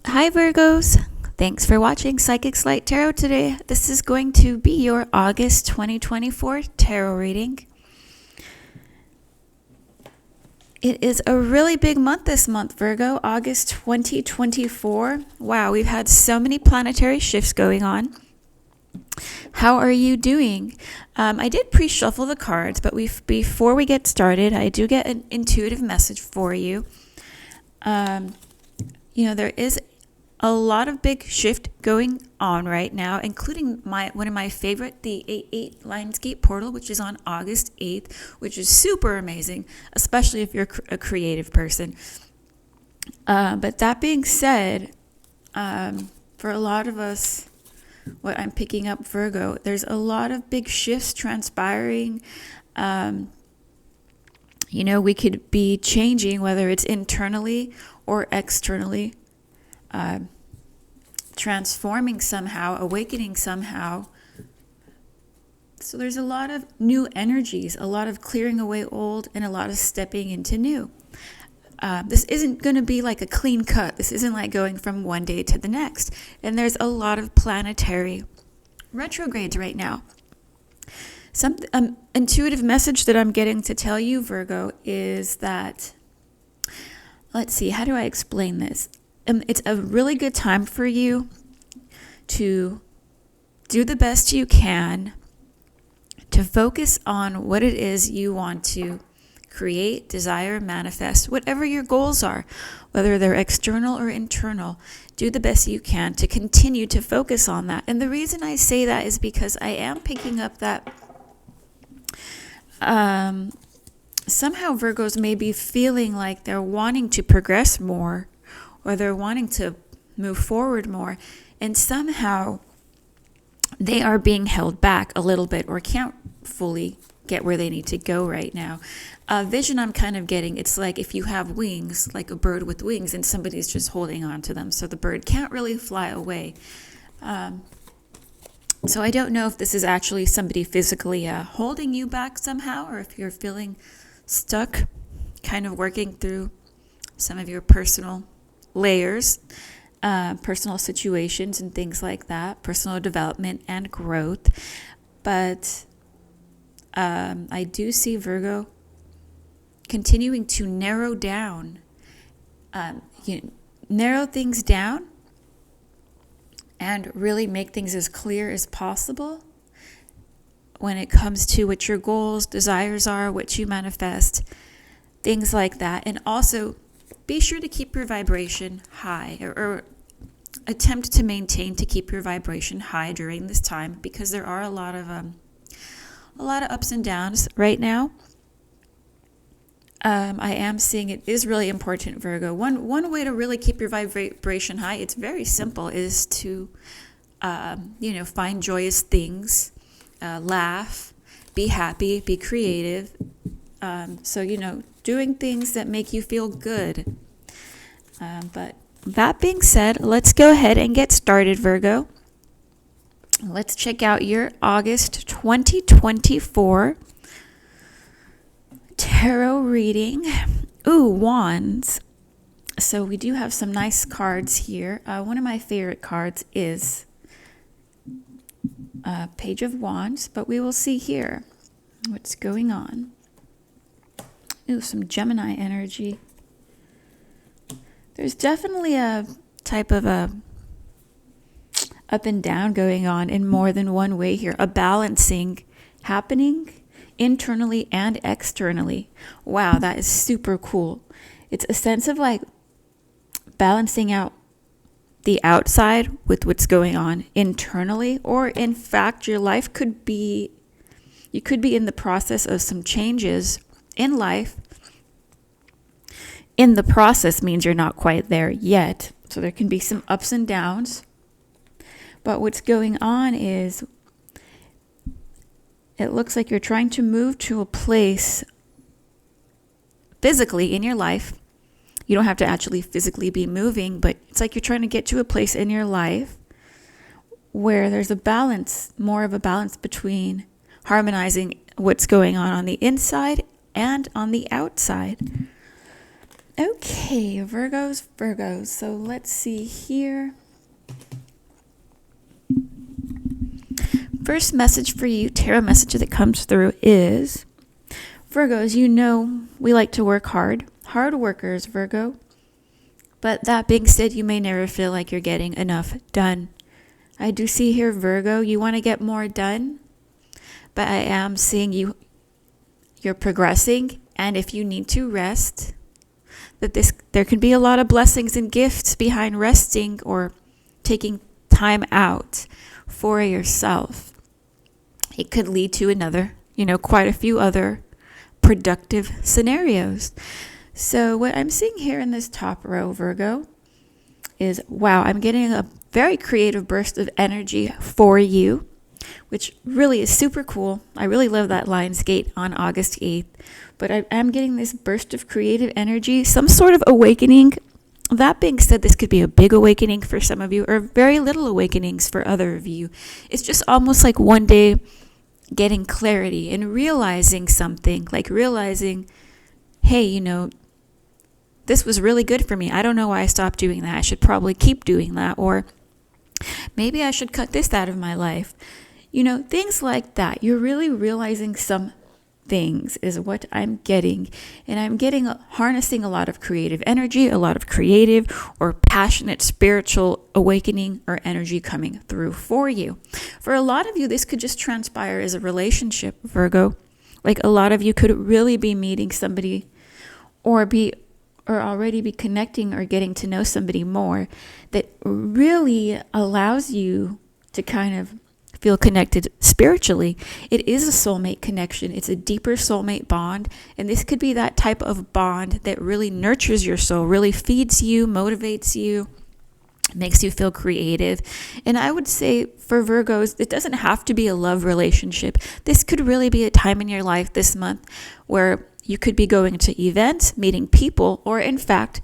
Hi Virgos, thanks for watching Psychic Light Tarot today. This is going to be your August 2024 tarot reading. It is a really big month this month, Virgo, August 2024. Wow, we've had so many planetary shifts going on. How are you doing? I did pre-shuffle the cards, but before we get started, I do get an intuitive message for you. There is a lot of big shift going on right now, including one of my favorite, the 8/8 Lionsgate portal, which is on August 8th, which is super amazing, especially if you're a creative person. But that being said, for a lot of us, what I'm picking up, Virgo, there's a lot of big shifts transpiring. We could be changing, whether it's internally or externally, transforming somehow, awakening somehow. So there's a lot of new energies, a lot of clearing away old, and a lot of stepping into new. This isn't going to be like a clean cut. This isn't like going from one day to the next. And there's a lot of planetary retrogrades right now. Some intuitive message that I'm getting to tell you, Virgo, is that, let's see, how do I explain this? It's a really good time for you to do the best you can to focus on what it is you want to create, desire, manifest, whatever your goals are, whether they're external or internal. Do the best you can to continue to focus on that. And the reason I say that is because I am picking up that somehow Virgos may be feeling like they're wanting to progress more, or they're wanting to move forward more, and somehow they are being held back a little bit or can't fully get where they need to go right now. Vision I'm kind of getting, it's like if you have wings, like a bird with wings, and somebody's just holding on to them, so the bird can't really fly away. So I don't know if this is actually somebody physically holding you back somehow, or if you're feeling stuck, kind of working through some of your personal layers, personal situations and things like that, personal development and growth. But I do see Virgo continuing to narrow things down and really make things as clear as possible when it comes to what your goals, desires are, what you manifest, things like that. And also be sure to keep your vibration high, or attempt to maintain to keep your vibration high during this time, because there are a lot of ups and downs right now. I am seeing it is really important, Virgo. One way to really keep your vibration high, it's very simple, is to find joyous things, laugh, be happy, be creative. Doing things that make you feel good. But that being said, let's go ahead and get started, Virgo. Let's check out your August 2024 tarot reading. Ooh, wands. So we do have some nice cards here. One of my favorite cards is Page of Wands, but we will see here what's going on. Ooh, some Gemini energy. There's definitely a type of a up and down going on in more than one way here. A balancing happening internally and externally. Wow, that is super cool. It's a sense of like balancing out the outside with what's going on internally, or in fact, your life you could be in the process of some changes in life. In the process means you're not quite there yet. So there can be some ups and downs. But what's going on is it looks like you're trying to move to a place physically in your life. You don't have to actually physically be moving, but it's like you're trying to get to a place in your life where there's a balance, more of a balance between harmonizing what's going on the inside and on the outside. Okay, Virgos. So let's see here. First message for you, tarot message that comes through is, Virgos, you know we like to work hard. Hard workers, Virgo. But that being said, you may never feel like you're getting enough done. I do see here, Virgo, you want to get more done, but I am seeing you're progressing, and if you need to rest, there can be a lot of blessings and gifts behind resting or taking time out for yourself. It could lead to quite a few other productive scenarios. So what I'm seeing here in this top row, Virgo, is, wow, I'm getting a very creative burst of energy for you, which really is super cool. I really love that Lionsgate on August 8th. But I am getting this burst of creative energy, some sort of awakening. That being said, this could be a big awakening for some of you, or very little awakenings for other of you. It's just almost like one day getting clarity and realizing something, like realizing, hey, this was really good for me. I don't know why I stopped doing that. I should probably keep doing that. Or maybe I should cut this out of my life. Things like that. You're really realizing some things is what I'm getting. And I'm getting harnessing a lot of creative energy, a lot of creative or passionate spiritual awakening or energy coming through for you. For a lot of you, this could just transpire as a relationship, Virgo. Like a lot of you could really be meeting somebody or already be connecting or getting to know somebody more that really allows you to kind of feel connected spiritually. It is a soulmate connection. It's a deeper soulmate bond. And this could be that type of bond that really nurtures your soul, really feeds you, motivates you, makes you feel creative. And I would say for Virgos, it doesn't have to be a love relationship. This could really be a time in your life this month where you could be going to events, meeting people, or in fact,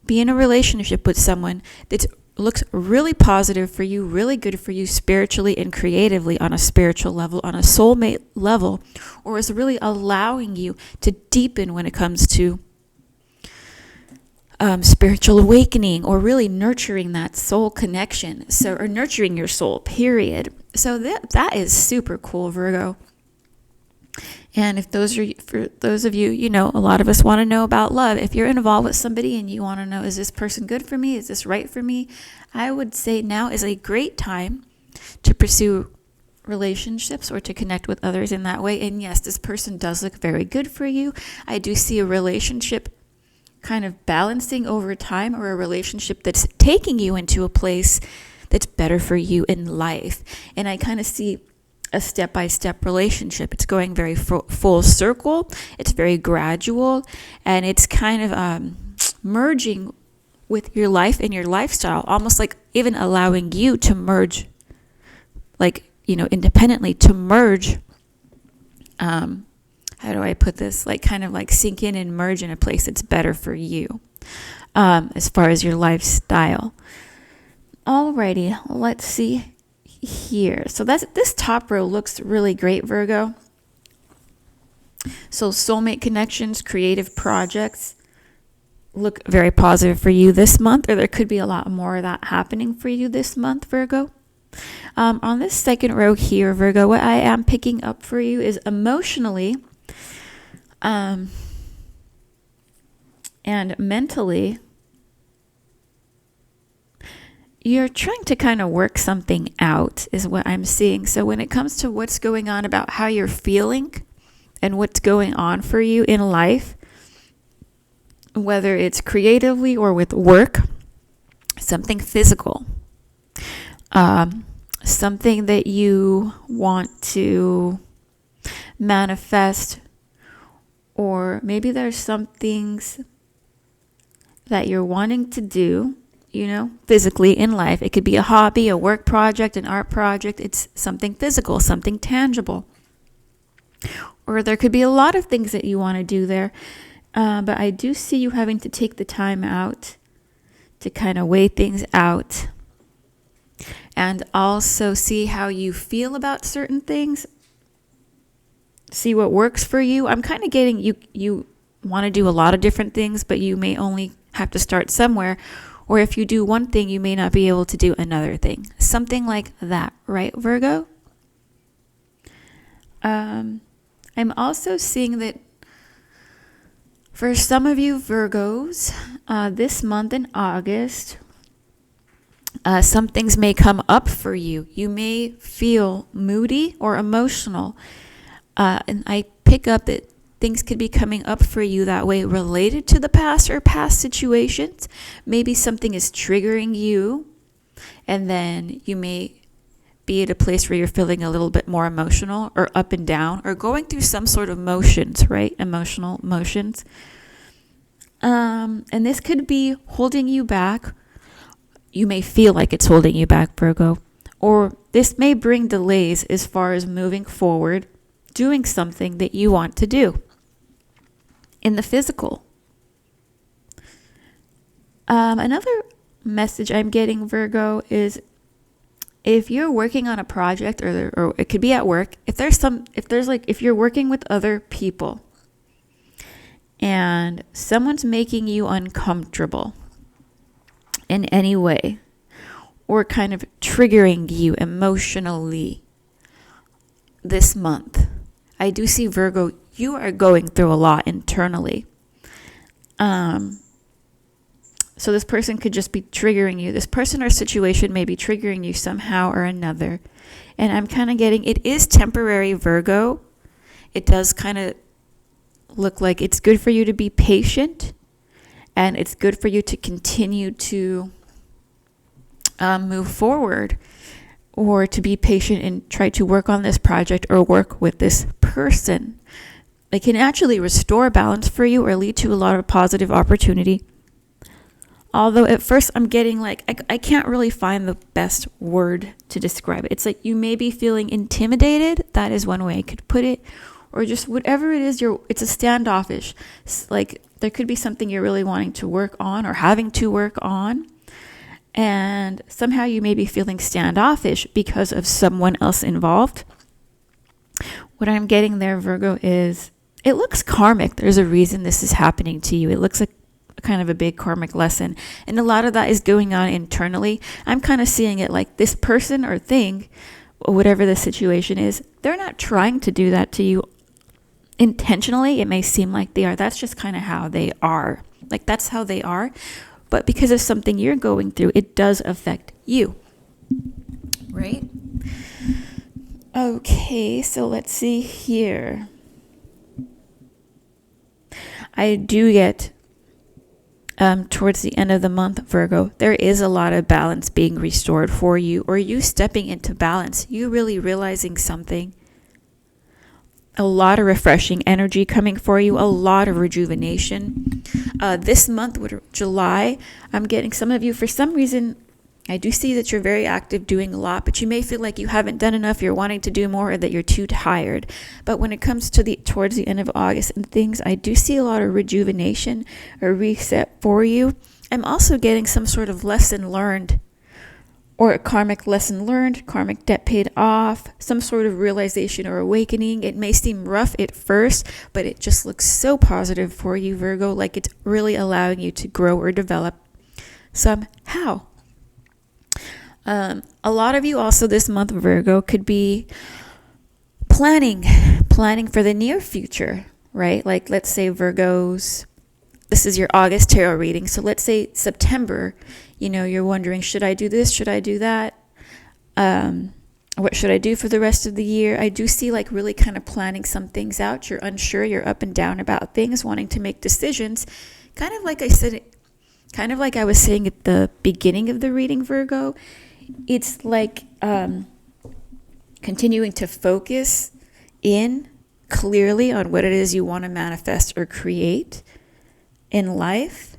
be in a relationship with someone that looks really positive for you, really good for you spiritually and creatively on a spiritual level, on a soulmate level, or is really allowing you to deepen when it comes to spiritual awakening or really nurturing that soul connection. Or nurturing your soul, period. So that is super cool, Virgo. And for those of you, a lot of us want to know about love. If you're involved with somebody and you want to know, is this person good for me? Is this right for me? I would say now is a great time to pursue relationships or to connect with others in that way. And yes, this person does look very good for you. I do see a relationship kind of balancing over time, or a relationship that's taking you into a place that's better for you in life. And I kind of see a step-by-step relationship. It's going very full circle. It's very gradual, and it's kind of merging with your life and your lifestyle, almost like even allowing you to merge, independently to merge. How do I put this? Kind of sink in and merge in a place that's better for you, as far as your lifestyle. Alrighty, let's see here. So this top row looks really great, Virgo. So soulmate connections, creative projects look very positive for you this month, or there could be a lot more of that happening for you this month, Virgo. On this second row here, Virgo, what I am picking up for you is emotionally and mentally, you're trying to kind of work something out is what I'm seeing. So when it comes to what's going on about how you're feeling and what's going on for you in life, whether it's creatively or with work, something physical, something that you want to manifest, or maybe there's some things that you're wanting to do, physically in life. It could be a hobby, a work project, an art project. It's something physical, something tangible. Or there could be a lot of things that you want to do there. But I do see you having to take the time out to kind of weigh things out and also see how you feel about certain things. See what works for you. I'm kind of getting you want to do a lot of different things, but you may only have to start somewhere. Or if you do one thing, you may not be able to do another thing. Something like that, right, Virgo? I'm also seeing that for some of you Virgos, this month in August, some things may come up for you. You may feel moody or emotional. And I pick up that things could be coming up for you that way related to the past or past situations. Maybe something is triggering you, and then you may be at a place where you're feeling a little bit more emotional or up and down or going through some sort of motions, right? Emotional motions. And this could be holding you back. You may feel like it's holding you back, Virgo. Or this may bring delays as far as moving forward, doing something that you want to do in the physical. Another message I'm getting, Virgo, is if you're working on a project or it could be at work, if you're working with other people and someone's making you uncomfortable in any way or kind of triggering you emotionally this month, I do see, Virgo, you are going through a lot internally. So this person could just be triggering you. This person or situation may be triggering you somehow or another. And I'm kind of getting, it is temporary, Virgo. It does kind of look like it's good for you to be patient. And it's good for you to continue to move forward, or to be patient and try to work on this project or work with this person. It can actually restore balance for you or lead to a lot of positive opportunity. Although at first I'm getting like, I can't really find the best word to describe it. It's like you may be feeling intimidated. That is one way I could put it. Or just whatever it is, it's a standoffish. Like there could be something you're really wanting to work on or having to work on. And somehow you may be feeling standoffish because of someone else involved. What I'm getting there, Virgo, is it looks karmic. There's a reason this is happening to you. It looks like kind of a big karmic lesson. And a lot of that is going on internally. I'm kind of seeing it like this person or thing, or whatever the situation is, they're not trying to do that to you intentionally. It may seem like they are. That's just kind of how they are. Like that's how they are. But because of something you're going through, it does affect you. Right? Okay, so let's see here. I do get towards the end of the month, Virgo, there is a lot of balance being restored for you, or you stepping into balance, you really realizing something. A lot of refreshing energy coming for you, a lot of rejuvenation. This month, July, I'm getting some of you, for some reason, I do see that you're very active doing a lot, but you may feel like you haven't done enough, you're wanting to do more, or that you're too tired. But when it comes to towards the end of August and things, I do see a lot of rejuvenation or reset for you. I'm also getting some sort of lesson learned, or a karmic lesson learned, karmic debt paid off, some sort of realization or awakening. It may seem rough at first, but it just looks so positive for you, Virgo, like it's really allowing you to grow or develop somehow. A lot of you also this month, Virgo, could be planning for the near future, right? Like let's say Virgos, this is your August tarot reading. So let's say September, you're wondering, should I do this? Should I do that? What should I do for the rest of the year? I do see like really kind of planning some things out. You're unsure, you're up and down about things, wanting to make decisions. Kind of like I said, kind of like I was saying at the beginning of the reading, Virgo. It's like continuing to focus in clearly on what it is you want to manifest or create in life.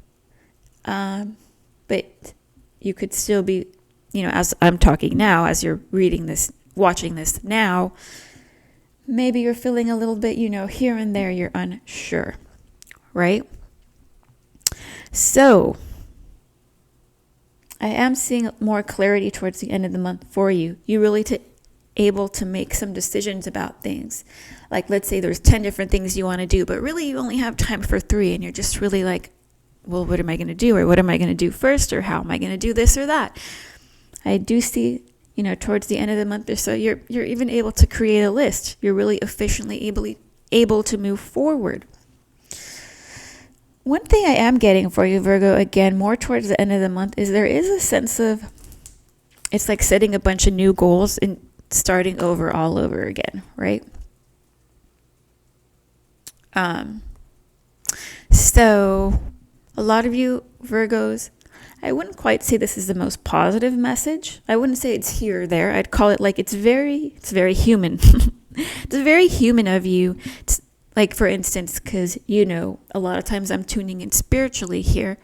But you could still be, as I'm talking now, as you're reading this, watching this now, maybe you're feeling a little bit, here and there, you're unsure, right? So I am seeing more clarity towards the end of the month for you. You really able to make some decisions about things. Like, let's say there's 10 different things you want to do, but really you only have time for 3, and you're just really like, well, what am I going to do? Or what am I going to do first? Or how am I going to do this or that? I do see, towards the end of the month or so, you're even able to create a list. You're really efficiently able to move forward. One thing I am getting for you, Virgo, again, more towards the end of the month, is there is a sense of, it's like setting a bunch of new goals and starting over all over again, right? So a lot of you Virgos, I wouldn't quite say this is the most positive message. I wouldn't say it's here or there. I'd call it like it's very human. It's very human of you. It's like, for instance, because a lot of times I'm tuning in spiritually here.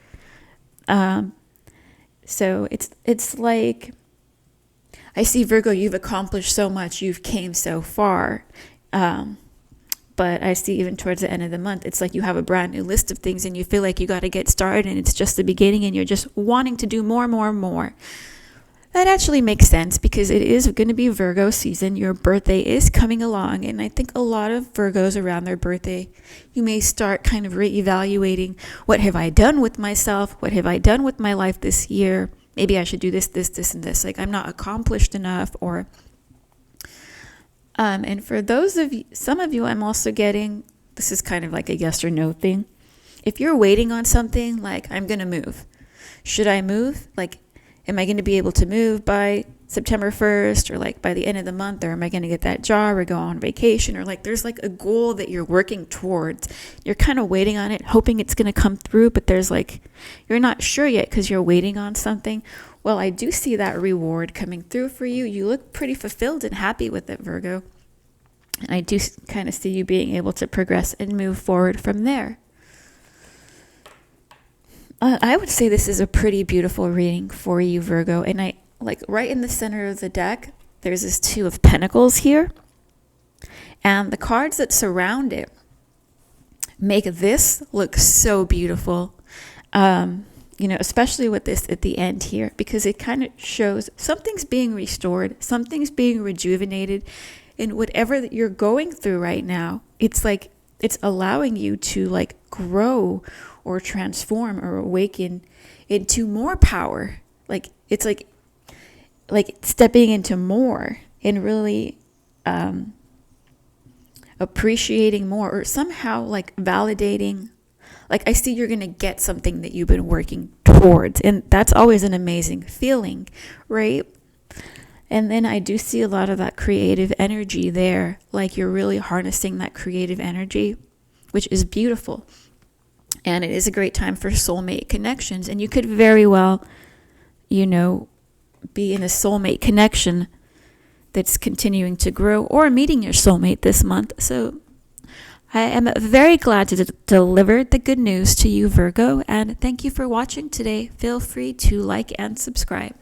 So it's like, I see, Virgo, you've accomplished so much. You've came so far. But I see even towards the end of the month, it's like you have a brand new list of things and you feel like you got to get started, and it's just the beginning and you're just wanting to do more. That actually makes sense because it is going to be Virgo season. Your birthday is coming along. And I think a lot of Virgos around their birthday, you may start kind of reevaluating, what have I done with myself? What have I done with my life this year? Maybe I should do this, and this. Like, I'm not accomplished enough, or... and for those of you, some of you, I'm also getting, this is kind of like a yes or no thing. If you're waiting on something, like, I'm going to move. Should I move? Like, am I going to be able to move by September 1st, or like by the end of the month? Or am I going to get that job or go on vacation? Or like, there's like a goal that you're working towards. You're kind of waiting on it, hoping it's going to come through, but there's like, you're not sure yet because you're waiting on something. Well, I do see that reward coming through for you. You look pretty fulfilled and happy with it, Virgo. And I do kind of see you being able to progress and move forward from there. I would say this is a pretty beautiful reading for you, Virgo. And I like right in the center of the deck, there's this 2 of Pentacles here. And the cards that surround it make this look so beautiful. Especially with this at the end here, because it kind of shows something's being restored, something's being rejuvenated, and whatever that you're going through right now, it's like it's allowing you to like grow or transform or awaken into more power. Like, it's like stepping into more and really appreciating more, or somehow like validating. Like, I see you're going to get something that you've been working towards. And that's always an amazing feeling, right? And then I do see a lot of that creative energy there. Like, you're really harnessing that creative energy, which is beautiful. And it is a great time for soulmate connections. And you could very well, be in a soulmate connection that's continuing to grow, or meeting your soulmate this month. So I am very glad to deliver the good news to you, Virgo, and thank you for watching today. Feel free to like and subscribe.